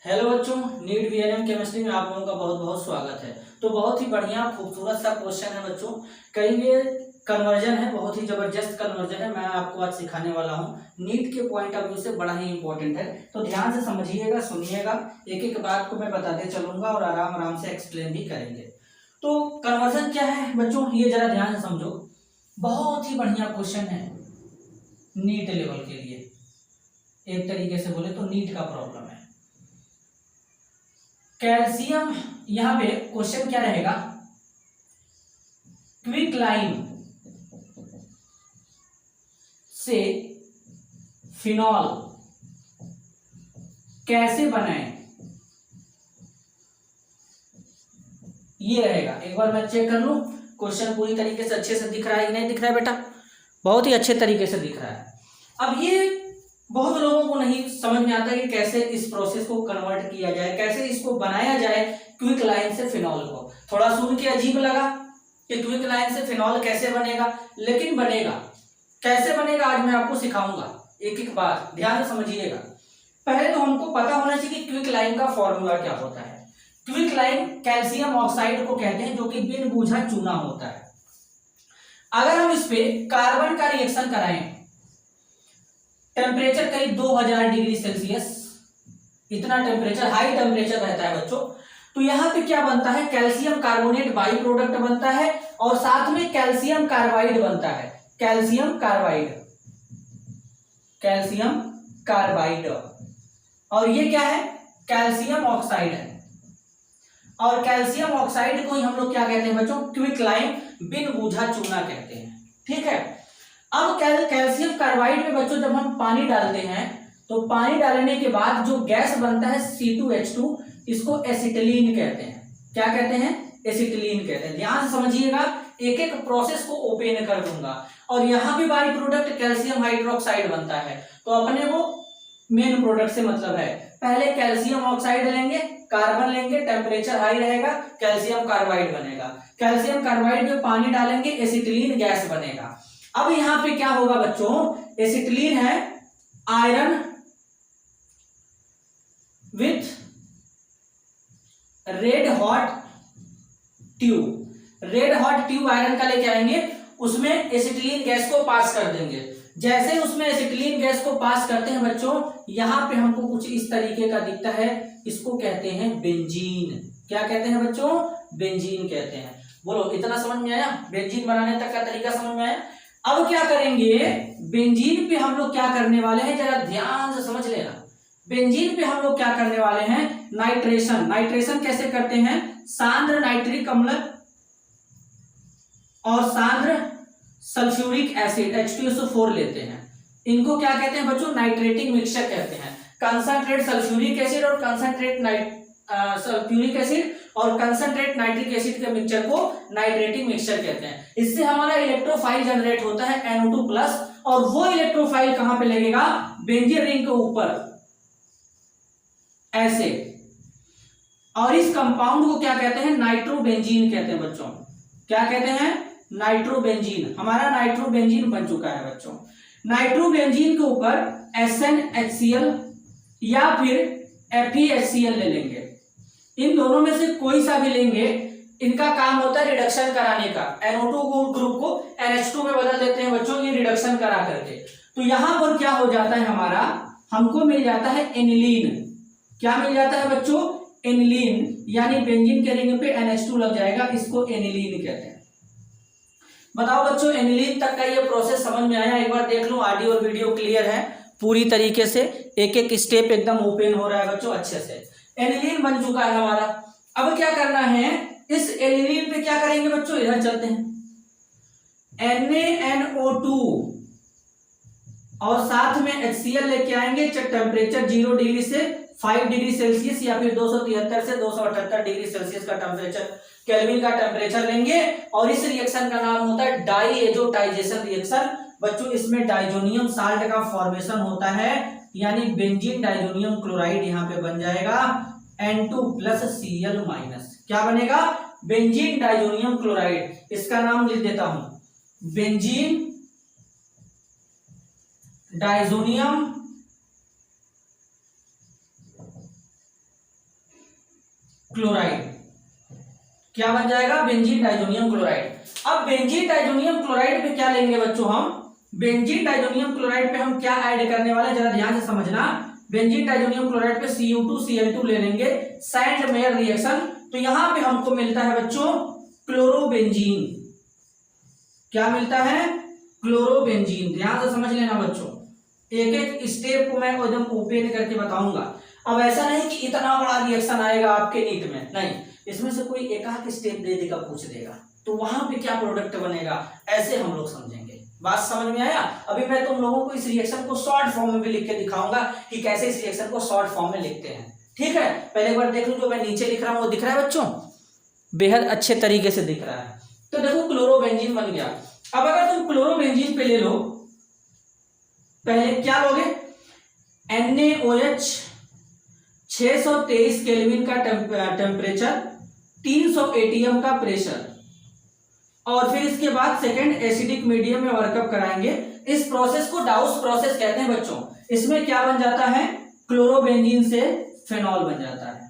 Hello बच्चों, NEET वीएलएम chemistry में आप लोगों का बहुत बहुत स्वागत है। तो बहुत ही बढ़िया खूबसूरत सा क्वेश्चन है बच्चों। करेंगे कन्वर्जन है, बहुत ही जबरदस्त कन्वर्जन है। मैं आपको आज सिखाने वाला हूँ। नीट के पॉइंट ऑफ व्यू से बड़ा ही इंपॉर्टेंट है, तो ध्यान से समझिएगा, सुनिएगा। एक एक बात को मैं बताते चलूंगा और आराम आराम से एक्सप्लेन भी करेंगे। तो कन्वर्जन क्या है बच्चों, ये जरा ध्यान से समझो। बहुत ही बढ़िया क्वेश्चन है नीट लेवल के लिए। एक तरीके से बोले तो नीट का प्रॉब्लम है। कैल्शियम, यहां पे क्वेश्चन क्या रहेगा, क्विक लाइन से फिनॉल कैसे बनाएं, ये रहेगा। एक बार मैं चेक कर लूं क्वेश्चन पूरी तरीके से अच्छे से दिख रहा है कि नहीं दिख रहा है बेटा। बहुत ही अच्छे तरीके से दिख रहा है। अब ये बहुत लोगों को नहीं समझ में आता कि कैसे इस प्रोसेस को कन्वर्ट किया जाए, कैसे इसको बनाया जाए क्विक लाइन से फिनॉल को। थोड़ा सुन के अजीब लगा कि क्विक लाइन से फिनॉल कैसे बनेगा, लेकिन बनेगा। कैसे बनेगा आज मैं आपको सिखाऊंगा, एक एक बात ध्यान से समझिएगा। पहले तो हमको पता होना चाहिए कि क्विक लाइन का फॉर्मूला क्या होता है। क्विक लाइन कैल्शियम ऑक्साइड को कहते हैं, जो कि बिन बूझा चूना होता है। अगर हम इस पे कार्बन का रिएक्शन कराएं, टेम्परेचर करीब 2000 डिग्री सेल्सियस, इतना टेम्परेचर, हाई टेम्परेचर रहता है बच्चों। तो यहां पे क्या बनता है, कैल्शियम कार्बोनेट बाई प्रोडक्ट बनता है और साथ में कैल्शियम कार्बाइड बनता है। कैल्शियम कार्बाइड, कैल्शियम कार्बाइड, और ये क्या है, कैल्शियम ऑक्साइड है। और कैल्शियम ऑक्साइड को ही हम लोग क्या कहते हैं बच्चों, क्विक लाइन, बिन बूझा चूना कहते हैं। ठीक है। अब कैल्शियम कार्बाइड में बच्चों जब हम पानी डालते हैं, तो पानी डालने के बाद जो गैस बनता है C2H2, इसको एसिटिलीन कहते हैं। क्या कहते हैं, एसिटिलीन कहते हैं। ध्यान से समझिएगा, एक एक प्रोसेस को ओपन कर दूंगा। और यहां भी बाई प्रोडक्ट कैल्शियम हाइड्रोक्साइड बनता है, तो अपने को मेन प्रोडक्ट से मतलब है। पहले कैल्शियम ऑक्साइड लेंगे, कार्बन लेंगे, टेम्परेचर हाई रहेगा, कैल्शियम कार्बाइड बनेगा। कैल्शियम कार्बाइड में पानी डालेंगे, एसिटिलीन गैस बनेगा। अब यहां पे क्या होगा बच्चों, एसिटिलीन है iron with red hot tube. Red hot tube iron का लेके आएंगे, उसमें एसिटिलीन गैस को पास कर देंगे। जैसे उसमें एसिटिलीन गैस को पास करते हैं बच्चों, यहां पे हमको कुछ इस तरीके का दिखता है, इसको कहते हैं बेंजीन। क्या कहते हैं बच्चों, बेंजीन कहते हैं। बोलो इतना समझ में आया, बेंजीन बनाने तक का तरीका समझ में आया। अब क्या करेंगे, बेंजीन पे हम लोग क्या करने वाले हैं, जरा ध्यान से समझ लेना। बेंजीन पे हम लोग क्या करने वाले हैं, नाइट्रेशन। नाइट्रेशन कैसे करते हैं, सांद्र नाइट्रिक अम्ल और सांद्र सल्फ्यूरिक एसिड H2SO4 लेते हैं। इनको क्या कहते हैं बच्चों, नाइट्रेटिंग मिक्सचर कहते हैं। कंसंट्रेट सल्फ्यूरिक एसिड और कंसंट्रेट सल्फ्यूरिक एसिड और कंसंट्रेट नाइट्रिक एसिड के मिक्सचर को नाइट्रेटिंग मिक्सचर कहते हैं। इससे हमारा इलेक्ट्रोफाइल जनरेट होता है NO2+, और वो इलेक्ट्रोफाइल कहां पे लगेगा, बेंजीन रिंग के ऊपर, ऐसे। और इस कंपाउंड को क्या कहते हैं, नाइट्रोबेंजीन कहते हैं बच्चों। क्या कहते हैं, नाइट्रोबेंजीन। हमारा नाइट्रोबेंजीन बन चुका है बच्चों। नाइट्रोबेंजीन के ऊपर SnHCl या फिर FeHCl ले लेंगे। इन दोनों में से कोई सा भी लेंगे, इनका काम होता है रिडक्शन कराने का। NO2 ग्रुप को NH2 में बदल देते हैं बच्चों, ये रिडक्शन करा करके। तो यहां पर क्या हो जाता है, हमारा हमको मिल जाता है एनिलीन। क्या मिल जाता है बच्चों, एनिलीन, यानी बेंजीन के रिंग पे NH2 लग जाएगा, इसको एनिलीन कहते हैं। बताओ बच्चों, एनिलीन तक का ये प्रोसेस समझ में आया। एक बार देख लो, ऑडियो और वीडियो क्लियर है पूरी तरीके से, एक एक स्टेप एकदम ओपन हो रहा है बच्चों अच्छे से। एनिलीन बन चुका है हमारा। अब क्या करना है, इस एनिलीन पे क्या करेंगे बच्चों, इधर चलते हैं, NaNO2 और साथ में HCl लेके आएंगे। टेम्परेचर 0 डिग्री से 5 डिग्री सेल्सियस या फिर 273 से 278 डिग्री सेल्सियस का टेम्परेचर, केल्विन का टेम्परेचर लेंगे। और इस रिएक्शन का नाम होता है डाइएजोटाइजेशन रिएक्शन बच्चों। इसमें डाइजोनियम साल्ट का फॉर्मेशन होता है, यानी बेंजीन डाइजोनियम क्लोराइड यहां पे बन जाएगा, N2+Cl-। क्या बनेगा, बेंजीन डाइजोनियम क्लोराइड। इसका नाम लिख देता हूं, बेंजीन डाइजोनियम क्लोराइड। क्या बन जाएगा? Benzene diazonium chloride. अब बेंजीन डाइजोनियम क्लोराइड पे क्या लेंगे बच्चों हम? बेंजीन डाइजोनियम क्लोराइड पे हम क्या ऐड करने वाले, जरा ध्यान से समझना। बेंजीन डाइजोनियम क्लोराइड पे Cu2 Cl2 ले लेंगे, सैंड मेयर रिएक्शन। तो यहां पे हमको मिलता है बच्चों क्लोरोबेंजीन। क्या मिलता है? क्लोरोबेंजीन। ध्यान से समझ लेना बच्चों, एक एक स्टेप को मैं एकदम ओपन करके बताऊंगा। अब ऐसा नहीं कि इतना बड़ा रिएक्शन आएगा आपके नीट में, नहीं, इसमें से कोई एक आध स्टेप दे देगा, पूछ देगा, तो वहां पे क्या प्रोडक्ट बनेगा, ऐसे हम लोग समझेंगे। बात समझ में आया? अभी मैं तुम लोगों को इस रिएक्शन को शॉर्ट फॉर्म में भी लिख के दिखाऊंगा कि कैसे इस रिएक्शन को शॉर्ट फॉर्म में लिखते हैं। ठीक है, पहले एक बार देख लो, जो मैं नीचे लिख रहा हूं वो दिख रहा है बच्चों? बेहद अच्छे तरीके से दिख रहा है। तो देखो क्लोरोबेंजीन बन गया। अब अगर तुम क्लोरोबेंजीन पे ले लो, पहले क्या लोगे? NaOH 623 केल्विन का टेम्परेचर, 300 ATM का प्रेशर, और फिर इसके बाद सेकेंड एसिडिक मीडियम में वर्कअप कराएंगे। इस प्रोसेस को डाउस प्रोसेस कहते हैं बच्चों। इसमें क्या बन जाता है? क्लोरोबेंजीन से फेनॉल बन जाता है।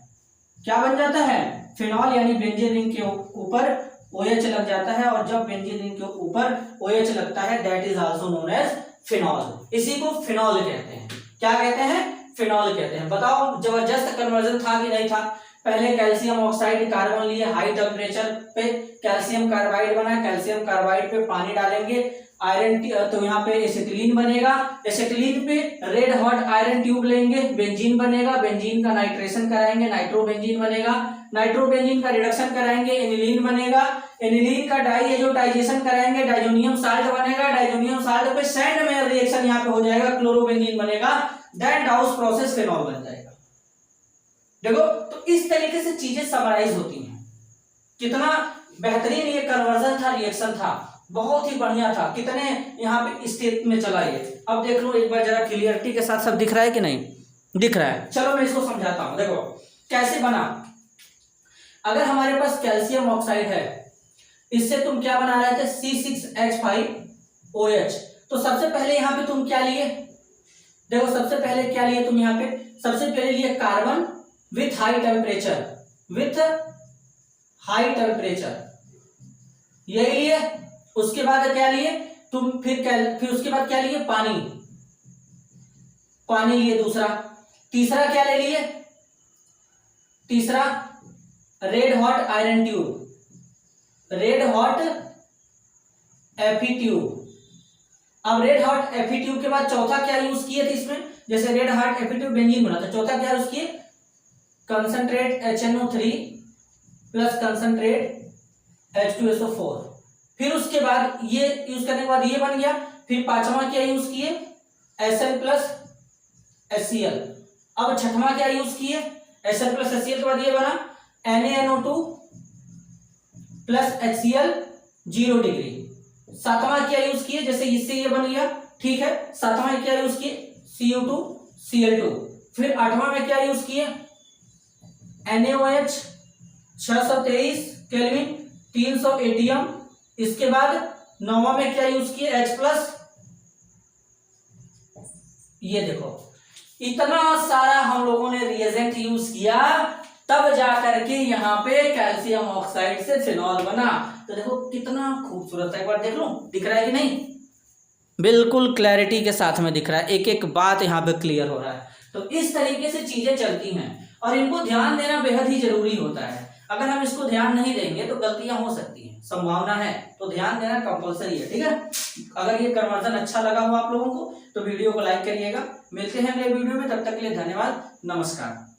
क्या बन जाता है? फेनॉल, यानी बेंजीन रिंग के ऊपर OH लग जाता है, और जब बेंजीन रिंग के ऊपर OH लगता है that is also known as phenol. इसी को फेनॉल कहते हैं। क्या कहते हैं? फेनॉल कहते हैं। बताओ जबरदस्त कन्वर्जन था कि नहीं था? पहले कैल्शियम ऑक्साइड कार्बन लिए, हाई टेम्परेचर पे कैल्शियम कार्बाइड बना, कैल्शियम कार्बाइड पे पानी डालेंगे, आयरन, तो यहाँ पे एसिटिलीन बनेगा, एसिटिलीन पे रेड हॉट आयरन ट्यूब लेंगे, बेंजीन बनेगा, बेंजीन का नाइट्रेशन कराएंगे, नाइट्रोबेंजीन बनेगा, नाइट्रोबेंजीन का रिडक्शन कराएंगे, एनिलीन बनेगा, एनिलीन का डाइएजोटाइजेशन कराएंगे, डाइजोनियम साल्ट बनेगा, डाइजोनियम साल्ट पे सैंड मेयर रिएक्शन यहाँ पे हो जाएगा, क्लोरोबेंजीन बनेगा, देन डाउस प्रोसेस फेनॉल बन जाएगा। देखो, तो इस तरीके से चीजें समराइज होती हैं। कितना बेहतरीन ये कन्वर्जन था, रिएक्शन था, बहुत ही बढ़िया था। कितने यहाँ पे स्टेप में चला ये। अब देख लो एक बार जरा क्लियरिटी के साथ, सब दिख रहा है कि नहीं दिख रहा है? चलो मैं इसको समझाता हूं। देखो कैसे बना। अगर हमारे पास कैल्शियम ऑक्साइड है, इससे तुम क्या बना रहे थे? C6H5OH। तो सबसे पहले यहाँ पे तुम क्या लिए? देखो सबसे पहले क्या लिए तुम यहाँ पे? सबसे पहले लिए carbon with high temperature, with high temperature, यही लिए। उसके बाद क्या लिए तुम? फिर उसके बाद क्या लिए? पानी, पानी लिए दूसरा। तीसरा क्या ले लिए? तीसरा red hot iron tube, red hot Fe tube. अब रेड हॉट Fe ट्यूब के बाद चौथा क्या यूज किए थे इसमें? जैसे red hot Fe tube benzene बना था, चौथा क्या यूज किए? Concentrate HNO3 plus concentrate H2SO4। फिर उसके बाद ये यूज करने के बाद ये बन गया। फिर पांचवा क्या यूज किए? Sn plus HCl। अब छठवां क्या यूज किए? Sn प्लस HCl के बाद ये बना NaNO2 प्लस HCl 0 डिग्री। सातवां क्या यूज किए? जैसे इससे ये बन गया, ठीक है। सातवां क्या यूज किए? Cu2 Cl2। फिर आठवां में क्या यूज किए? NaOH 623 kelvin, 300 ATM। इसके बाद नौवां में क्या यूज किए? H plus. ये देखो इतना सारा हम लोगों ने रिएजेंट यूज किया, तब जाकर के यहाँ पे कैल्शियम ऑक्साइड से फिनॉल बना। तो देखो कितना खूबसूरत है, एक बार देख लो, दिख रहा है कि नहीं? बिल्कुल क्लैरिटी के साथ में दिख रहा है, एक एक बात यहाँ पे क्लियर हो रहा है। तो इस तरीके से चीजें चलती हैं और इनको ध्यान देना बेहद ही जरूरी होता है। अगर हम इसको ध्यान नहीं देंगे तो गलतियां हो सकती हैं, संभावना है, तो ध्यान देना कंपलसरी है, ठीक है। अगर ये कन्वर्जन अच्छा लगा हो आप लोगों को तो वीडियो को लाइक करिएगा। मिलते हैं अगले वीडियो में, तब तक के लिए धन्यवाद, नमस्कार।